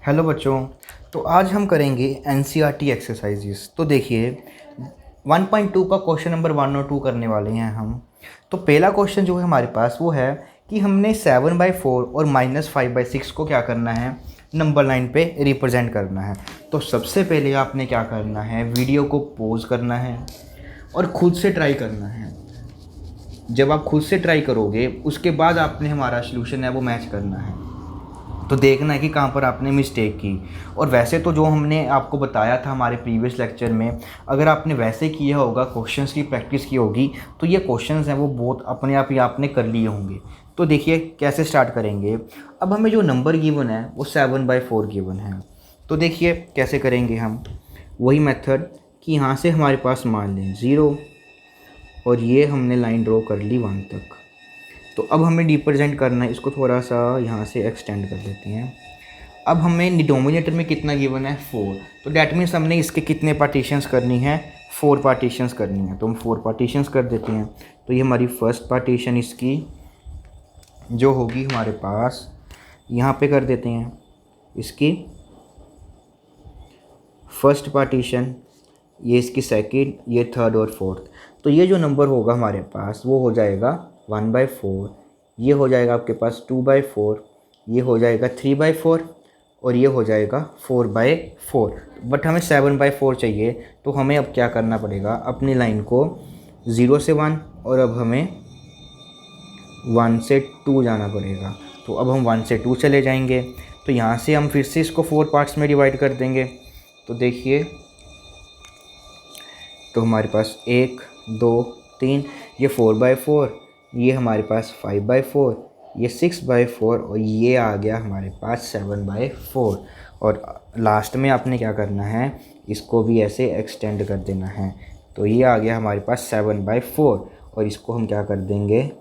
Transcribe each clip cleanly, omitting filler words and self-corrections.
Hello बच्चों। तो आज हम करेंगे एनसीईआरटी एक्सरसाइजेस। तो देखिए 1.2 का क्वेश्चन नंबर 1 और 2 करने वाले हैं हम। तो पहला क्वेश्चन जो है हमारे पास वो है कि हमने 7/4 और -5/6 को क्या करना है, नंबर लाइन पे रिप्रेजेंट करना है। तो सबसे पहले आपने क्या करना है, वीडियो को पॉज करना है और खुद से ट्राई करना है। जब आप खुद से ट्राई करोगे उसके बाद आपने हमारा सॉल्यूशन है वो मैच करना है। तो देखना है कि कहाँ पर आपने मिस्टेक की। और वैसे तो जो हमने आपको बताया था हमारे प्रीवियस लेक्चर में, अगर आपने वैसे किया होगा, क्वेश्चंस की प्रैक्टिस की होगी, तो ये क्वेश्चंस हैं वो बहुत अपने आप ही आपने कर लिए होंगे। तो देखिए कैसे स्टार्ट करेंगे। अब हमें जो नंबर गिवन है वो 7/4 गिवन है। तो देखिए कैसे करेंगे हम, वही मेथड कि यहाँ से हमारे पास मान लें 0 और ये हमने लाइन ड्रॉ कर ली 1 तक। तो अब हमें रिप्रेजेंट करना है, इसको थोड़ा सा यहाँ से एक्सटेंड कर देते हैं। अब हमें डिनोमिनेटर में कितना गिवन है 4, तो डैट मीन्स हमने इसके कितने पार्टीशंस करनी है, 4 पार्टीशंस करनी है। तो हम 4 पार्टीशंस कर देते हैं। तो ये हमारी फर्स्ट पार्टीशन इसकी जो होगी हमारे पास यहाँ पे कर देते हैं, इसकी फर्स्ट पार्टीशन, ये इसकी सेकंड, ये थर्ड और फोर्थ। तो ये जो नंबर होगा हमारे पास वो हो जाएगा 1/4, ये हो जाएगा आपके पास 2/4, ये हो जाएगा 3/4 और ये हो जाएगा 4/4। बट हमें 7/4 चाहिए। तो हमें अब क्या करना पड़ेगा, अपनी लाइन को 0 से 1 और अब हमें 1 से 2 जाना पड़ेगा। तो अब हम 1 से 2 चले जाएंगे। तो यहाँ से हम फिर से इसको 4 पार्ट्स में डिवाइड कर देंगे। तो देखिए, तो हमारे पास 1 2 3, ये 4/4, ये हमारे पास 5/4, ये 6/4 और ये आ गया हमारे पास 7/4। और लास्ट में आपने क्या करना है, इसको भी ऐसे एक्सटेंड कर देना है। तो ये आ गया हमारे पास 7/4 और इसको हम क्या कर देंगे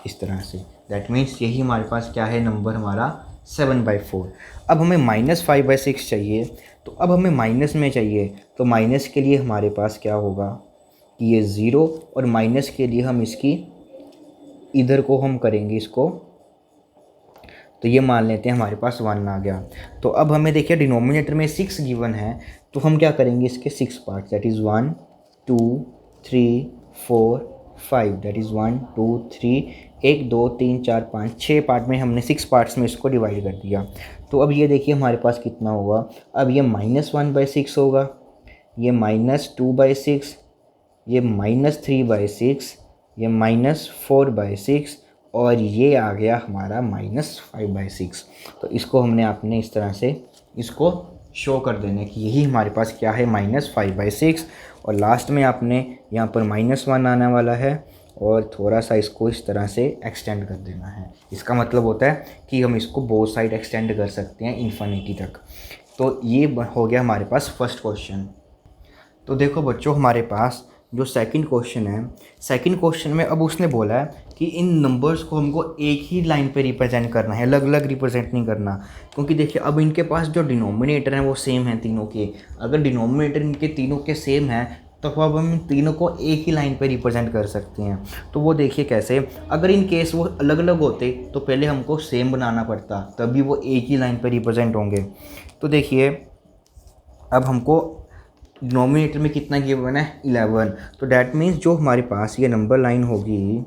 इस तरह से। दैट मीन्स यही हमारे पास क्या है, नंबर हमारा 7/4। अब हमें -5/6 चाहिए। तो अब हमें माइनस में चाहिए, तो माइनस के लिए हमारे पास क्या होगा कि ये 0 और माइनस के लिए हम इसकी इधर को हम करेंगे इसको। तो ये मान लेते हैं हमारे पास 1 आ गया। तो अब हमें देखिए डिनोमिनेटर में 6 गिवन है। तो हम क्या करेंगे, इसके 6 part, that is 1 2 3 4 5, that is 1 2 3, 1 2 3 4 5 6 part में हमने 6 पार्ट्स में इसको डिवाइड कर दिया। तो अब ये देखिए हमारे पास कितना होगा, अब ये -1/6 होगा, ये -2/6, ये -3/6, ये -4/6 और ये आ गया हमारा -5/6। तो इसको हमने आपने इस तरह से इसको शो कर देना कि यही हमारे पास क्या है, -5/6। और लास्ट में आपने यहाँ पर -1 आने वाला है और थोड़ा सा इसको इस तरह से एक्सटेंड कर देना है। इसका मतलब होता है कि हम इसको बोथ साइड एक्सटेंड कर सकते हैं इन्फिनिटी तक। तो ये हो गया हमारे पास फर्स्ट क्वेश्चन। तो देखो बच्चों, हमारे पास जो सेकंड क्वेश्चन है, सेकंड क्वेश्चन में अब उसने बोला है कि इन नंबर्स को हमको एक ही लाइन पे रिप्रेजेंट करना है, अलग अलग रिप्रेजेंट नहीं करना। क्योंकि देखिए अब इनके पास जो डिनोमिनेटर हैं वो सेम हैं तीनों के। अगर डिनोमिनेटर इनके तीनों के सेम हैं तो अब हम इन तीनों को एक ही लाइन पे रिप्रेजेंट कर सकते हैं। तो वो देखिए कैसे, अगर इन केस वो अलग अलग होते तो पहले हमको सेम बनाना पड़ता, तभी वो एक ही लाइन पे रिप्रेजेंट होंगे। तो देखिए अब हमको डिनोमिनेटर में कितना गिवन है 11। तो डैट मीन्स जो हमारे पास ये नंबर लाइन होगी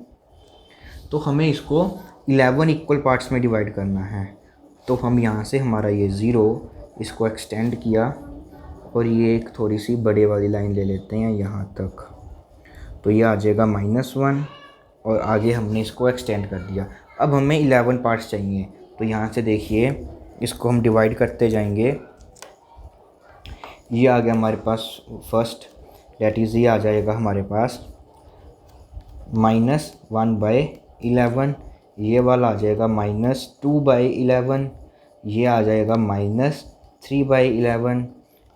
तो हमें इसको 11 इक्वल पार्ट्स में डिवाइड करना है। तो हम यहाँ से हमारा ये 0 इसको एक्सटेंड किया और ये एक थोड़ी सी बड़े वाली लाइन ले लेते हैं यहाँ तक। तो ये आ जाएगा -1 और आगे हमने इसको एक्सटेंड कर दिया। अब हमें 11 पार्ट्स चाहिए। तो यहाँ से देखिए इसको हम डिवाइड करते जाएंगे। ये आ गया हमारे पास फर्स्ट, डेट इज़ ये आ जाएगा हमारे पास -1/11, ये वाला आ जाएगा -2/11, ये आ जाएगा -3/11,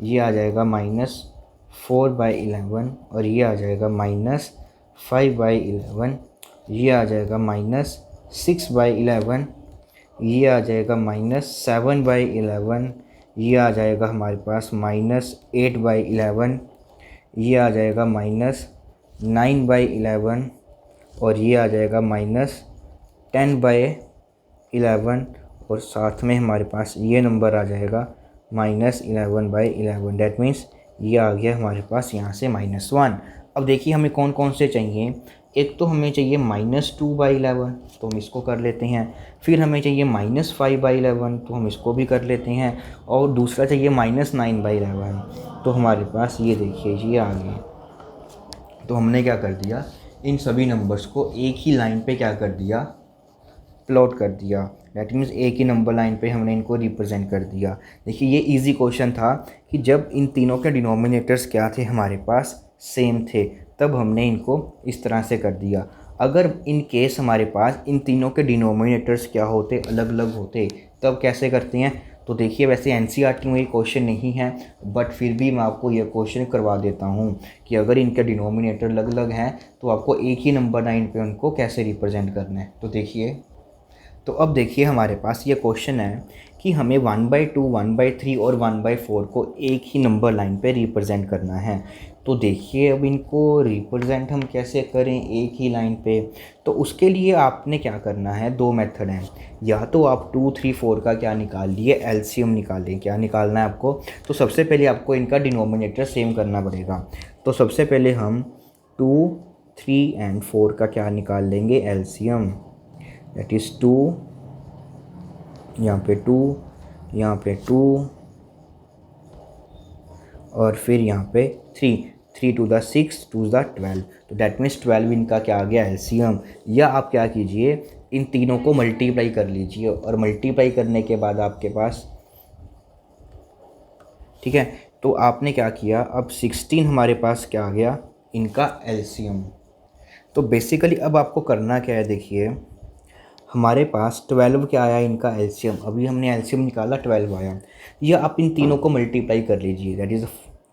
ये आ जाएगा -4/11 और ये आ जाएगा -5/11, ये आ जाएगा -6/11, ये आ जाएगा -7/11, ये आ जाएगा हमारे पास -8/11, ये आ जाएगा -9/11 और ये आ जाएगा -10/11 और साथ में हमारे पास ये नंबर आ जाएगा -11/11। डैट मीन्स ये आ गया हमारे पास यहाँ से -1। अब देखिए हमें कौन कौन से चाहिए। एक तो हमें चाहिए -2/11, तो हम इसको कर लेते हैं। फिर हमें चाहिए -5/11, तो हम इसको भी कर लेते हैं। और दूसरा चाहिए -9/11, तो हमारे पास ये देखिए ये आ गए। तो हमने क्या कर दिया, इन सभी नंबर्स को एक ही लाइन पे क्या कर दिया, प्लॉट कर दिया। दैट मीन्स एक ही नंबर लाइन पे हमने इनको रिप्रेजेंट कर दिया। देखिए ये इजी क्वेश्चन था कि जब इन तीनों के डिनोमिनेटर्स क्या थे हमारे पास, सेम थे, तब हमने इनको इस तरह से कर दिया। अगर इन केस हमारे पास इन तीनों के डिनोमिनेटर्स क्या होते, अलग अलग होते, तब कैसे करते हैं। तो देखिए वैसे एनसीईआरटी में ये क्वेश्चन नहीं है, बट फिर भी मैं आपको ये क्वेश्चन करवा देता हूँ कि अगर इनके डिनोमिनेटर अलग अलग हैं तो आपको एक ही नंबर लाइन पे उनको कैसे रिप्रेजेंट करना है। तो देखिए, तो अब देखिए हमारे पास ये क्वेश्चन है कि हमें 1/2, 1/3 और 1/4 को एक ही नंबर लाइन पे रिप्रेजेंट करना है। तो देखिए अब इनको रिप्रेजेंट हम कैसे करें एक ही लाइन पे। तो उसके लिए आपने क्या करना है, दो मेथड हैं। या तो आप 2, 3, 4 का क्या निकाल लिए, एलसीएम निकालें। क्या निकालना है आपको, तो सबसे पहले आपको इनका डिनोमिनेटर सेम करना पड़ेगा। तो सबसे पहले हम 2, 3 एंड 4 का क्या निकाल लेंगे, एलसीएम। दैट इज़ 2, यहाँ पे 2, यहाँ पे 2 और फिर यहाँ पे 3, 3 2 द 6, 2 द 12। तो डैट मीन्स 12 इनका क्या आ गया, एलसीएम। या आप क्या कीजिए, इन तीनों को मल्टीप्लाई कर लीजिए और मल्टीप्लाई करने के बाद आपके पास, ठीक है, तो आपने क्या किया, अब 16 हमारे पास क्या आ गया, इनका एलसीएम। तो बेसिकली अब आपको करना क्या है, देखिए हमारे पास 12 क्या आया इनका एलसीएम, अभी हमने एलसीएम निकाला 12 आया। या आप इन तीनों को मल्टीप्लाई कर लीजिए, दैट इज़,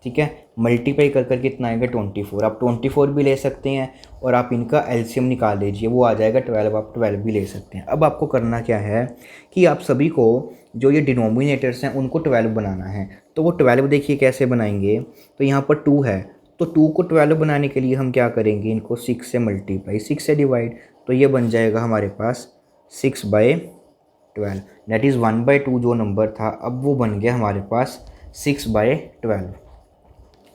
ठीक है, मल्टीप्लाई कर कर कितना आएगा 24। आप 24 भी ले सकते हैं और आप इनका एलसीएम निकाल लीजिए, वो आ जाएगा 12, आप 12 भी ले सकते हैं। अब आपको करना क्या है कि आप सभी को जो ये डिनोमिनेटर्स हैं उनको 12 बनाना है। तो वो 12 देखिए कैसे बनाएंगे, तो यहाँ पर 2 है, तो 2 को 12 बनाने के लिए हम क्या करेंगे, इनको 6 से मल्टीप्लाई, 6 से डिवाइड, तो ये बन जाएगा हमारे पास 6/12। दैट इज़ 1/2 जो नंबर था, अब वो बन गया हमारे पास 6/12।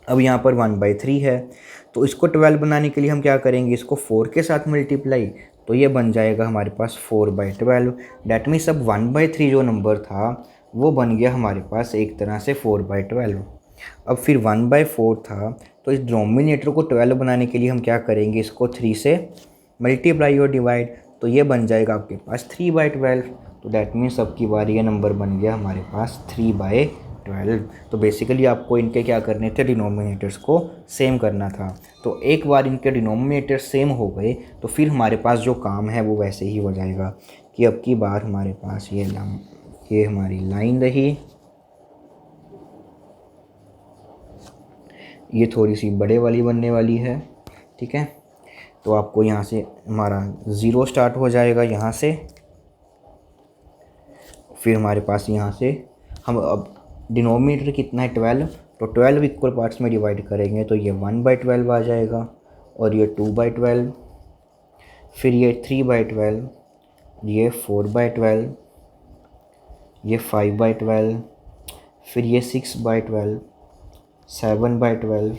अब यहाँ पर 1/3 है, तो इसको 12 बनाने के लिए हम क्या करेंगे, इसको 4 के साथ मल्टीप्लाई, तो ये बन जाएगा हमारे पास 4/12। डैट मीन्स अब 1/3 जो नंबर था वो बन गया हमारे पास एक तरह से 4/12। अब फिर 1/4 था, तो इस डिनोमिनेटर को 12 बनाने के लिए हम क्या करेंगे, इसको 3 से मल्टीप्लाई और डिवाइड, तो ये बन जाएगा आपके पास 3/12। तो डैट मीन्स अब की बार ये नंबर बन गया हमारे पास 3/12। तो बेसिकली आपको इनके क्या करने थे, डिनोमिनेटर्स को सेम करना था। तो एक बार इनके डिनोमिनेटर सेम हो गए तो फिर हमारे पास जो काम है वो वैसे ही हो जाएगा कि अब की बार हमारे पास ये हमारी लाइन रही, ये थोड़ी सी बड़े वाली बनने वाली है, ठीक है। तो आपको यहाँ से हमारा 0 स्टार्ट हो जाएगा यहाँ से, फिर हमारे पास यहाँ से हम अब डिनोमिनेटर कितना है 12, तो 12 इक्वल पार्ट्स में डिवाइड करेंगे तो ये 1/12 आ जाएगा, और ये 2/12, फिर ये 3/12, ये 4/12, ये 5/12, फिर ये 6/12, 7/12,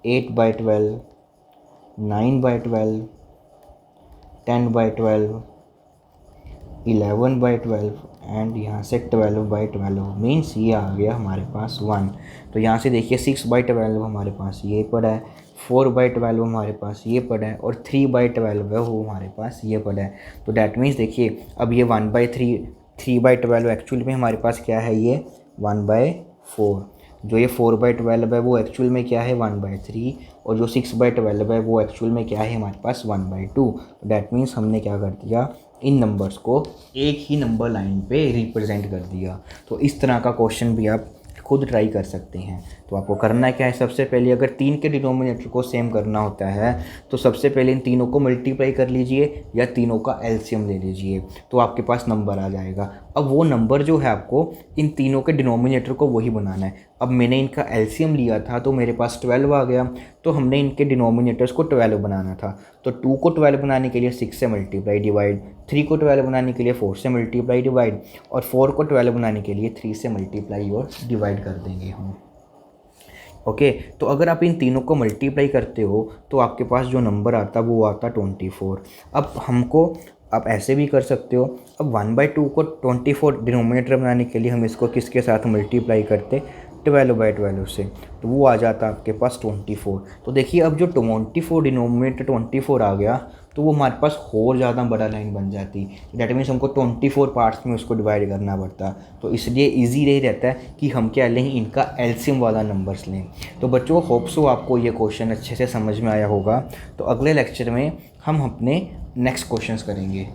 8/12, 9/12, 10/12, 11/12 एंड यहाँ से 12/12। मीन्स ये आ गया हमारे पास 1। तो यहाँ से देखिए 6/12 हमारे पास ये पड़ा है, 4/12 हमारे पास ये पड़ा है, और 3/12 है वो हमारे पास ये पड़ा है। तो डैट मीन्स देखिए अब ये 1/3, 3/12 एक्चुअल में हमारे पास क्या है, ये 1/4। जो ये 4/12 है वो एक्चुअल में क्या है, 1/3, और जो 6/12 है वो एक्चुअल में क्या है हमारे पास 1/2। तो डैट मीन्स हमने क्या कर दिया, इन नंबर्स को एक ही नंबर लाइन पे रिप्रेजेंट कर दिया। तो इस तरह का क्वेश्चन भी आप खुद ट्राई कर सकते हैं। तो आपको करना क्या है, सबसे पहले अगर 3 के डिनोमिनेटर को सेम करना होता है तो सबसे पहले इन तीनों को मल्टीप्लाई कर लीजिए या तीनों का एलसीएम ले लीजिए, तो आपके पास नंबर आ जाएगा। अब वो नंबर जो है आपको इन तीनों के डिनोमिनेटर को वही बनाना है। अब मैंने इनका एलसीएम लिया था तो मेरे पास 12 आ गया, तो हमने इनके डिनोमिनेटर्स को 12 बनाना था। तो 2 को 12 बनाने के लिए 6 से मल्टीप्लाई डिवाइड, 3 को 12 बनाने के लिए 4 से मल्टीप्लाई डिवाइड, और 4 को 12 बनाने के लिए 3 से मल्टीप्लाई और डिवाइड कर देंगे हम। ओके, तो अगर आप इन तीनों को मल्टीप्लाई करते हो तो आपके पास जो नंबर आता वो आता 24। अब हमको आप ऐसे भी कर सकते हो, अब 1/2 को 24 डिनोमिनेटर बनाने के लिए हम इसको किसके साथ मल्टीप्लाई करते, 12/12 से, तो वो आ जाता आपके पास 24। तो देखिए अब जो 24 डिनोमिनेटर 24 आ गया तो वो हमारे पास और ज़्यादा बड़ा लाइन बन जाती, डैट मीन्स हमको 24 पार्ट्स में उसको डिवाइड करना पड़ता। तो इसलिए ईजी रही रहता है कि हम क्या लें, इनका एलसीएम वाला नंबर्स लें। तो बच्चों होप्सो आपको ये क्वेश्चन अच्छे से समझ में आया होगा। तो अगले लेक्चर में हम अपने नेक्स्ट क्वेश्चंस करेंगे।